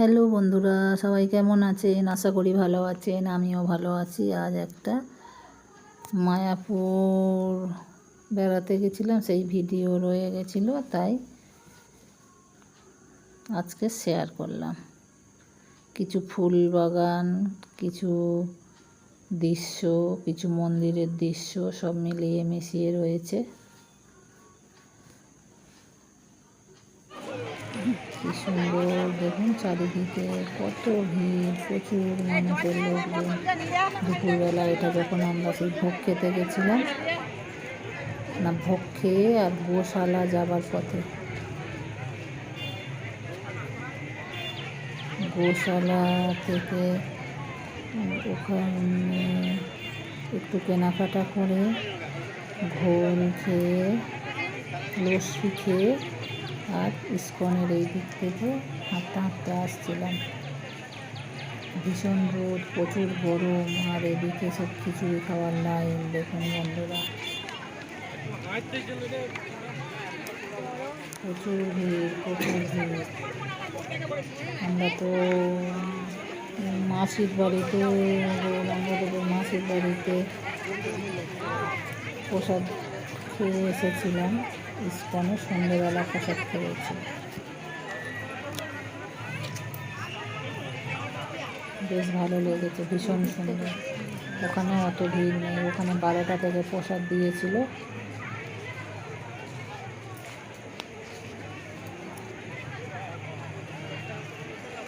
Hello বন্ধুরা, সবাই কেমন আছেন? আশা করি ভালো আছেন। আমিও ভালো আছি। আজ একটা মায়াপুর বেড়াতে গেছিলাম, সেই ভিডিও রয়ে গেছিলো, তাই আজকে শেয়ার করলাম। কিছু ফুল বাগান, কিছু দৃশ্য, কিছু মন্দিরের দৃশ্য সব মিলিয়ে মিশিয়ে রয়েছে। কি সুন্দর দেখুন, চারিদিকে কত ভিড়, প্রচুর মানুষের লোকজন। দুপুরবেলা এটা যখন আমরা সেই ভোগ খেতে গেছিলাম, না ভোগ খেয়ে আর গোশালা যাবার পথে, গোশালা থেকে ওখানে একটু কেনাকাটা করে ঘোল খেয়ে, লস্যি খেয়ে আর ইস্কনের এই দিক থেকে হাঁটতে হাঁটতে আসছিলাম। ভীষণ রোদ, প্রচুর গরম, আর এদিকে সব খিচুড়ি খাওয়ার লাইন। দেখুন বন্ধুরা, প্রচুর ভিড়, প্রচুর ভিড়। আমরা তো মাসির বাড়িতে, আমাদের মাসির বাড়িতে প্রসাদ খেয়ে এসেছিলাম। ইস্কনে সন্ধ্যেবেলা প্রসাদ খেয়েছি, বেশ ভালো লেগেছে, ভীষণ সুন্দর। ওখানে অত ভিড় নেই, ওখানে 12টা থেকে প্রসাদ দিয়েছিল।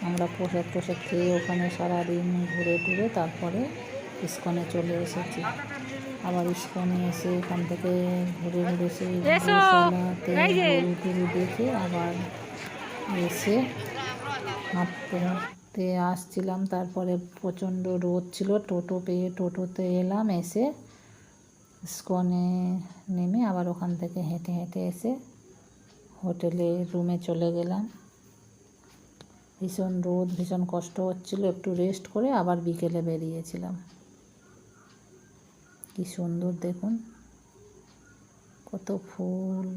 আমরা প্রসাদ খেয়ে ওখানে সারাদিন ঘুরে টুরে তারপরে ইস্কনে চলে এসেছি। আবার ইস্কনে এসে এখান থেকে ঘুরে ঘুরে সেই গোশালাতে গরু টরু দেখে আবার এসে হাঁটতে হাঁটতে আসছিলাম। তারপরে প্রচণ্ড রোদ ছিল, টোটো পেয়ে টোটোতে এলাম। এসে ইস্কনে নেমে আবার ওখান থেকে হেঁটে হেঁটে এসে হোটেলে রুমে চলে গেলাম। ভীষণ রোদ, ভীষণ কষ্ট হচ্ছিলো, একটু রেস্ট করে আবার বিকেলে বেরিয়েছিলাম। কি সুন্দর দেখুন, কত ফুল,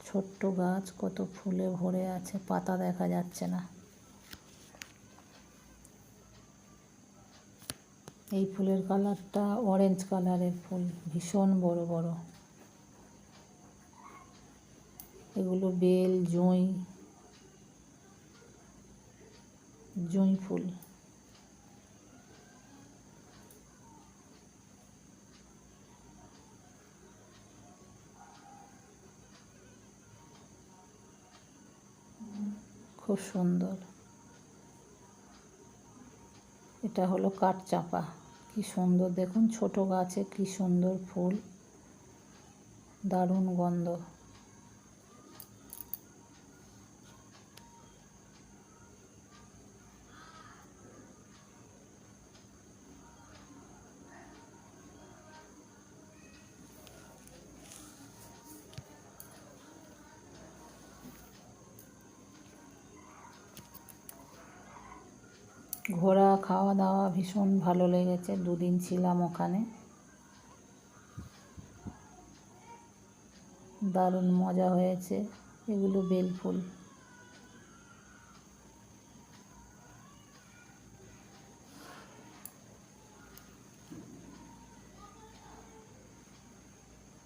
ছোট্ট গাছ, কত ফুলে ভরে আছে, পাতা দেখা যাচ্ছে না। এই ফুলের কালারটা অরেঞ্জ কালারের ফুল, ভীষণ বড় বড়। এগুলো বেল, জুঁই ফুল। খুব সুন্দর। এটা হলো কাঠচাঁপা। কি সুন্দর দেখুন, ছোট গাছে কি সুন্দর ফুল, দারুণ গন্ধ। ঘোরা, খাওয়া দাওয়া ভীষণ ভালো লেগেছে। 2 দিন ছিলাম ওখানে, দারুণ মজা হয়েছে। এগুলো বেল ফুল।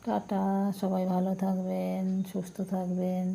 টাটা, সবাই ভালো থাকবেন, সুস্থ থাকবেন।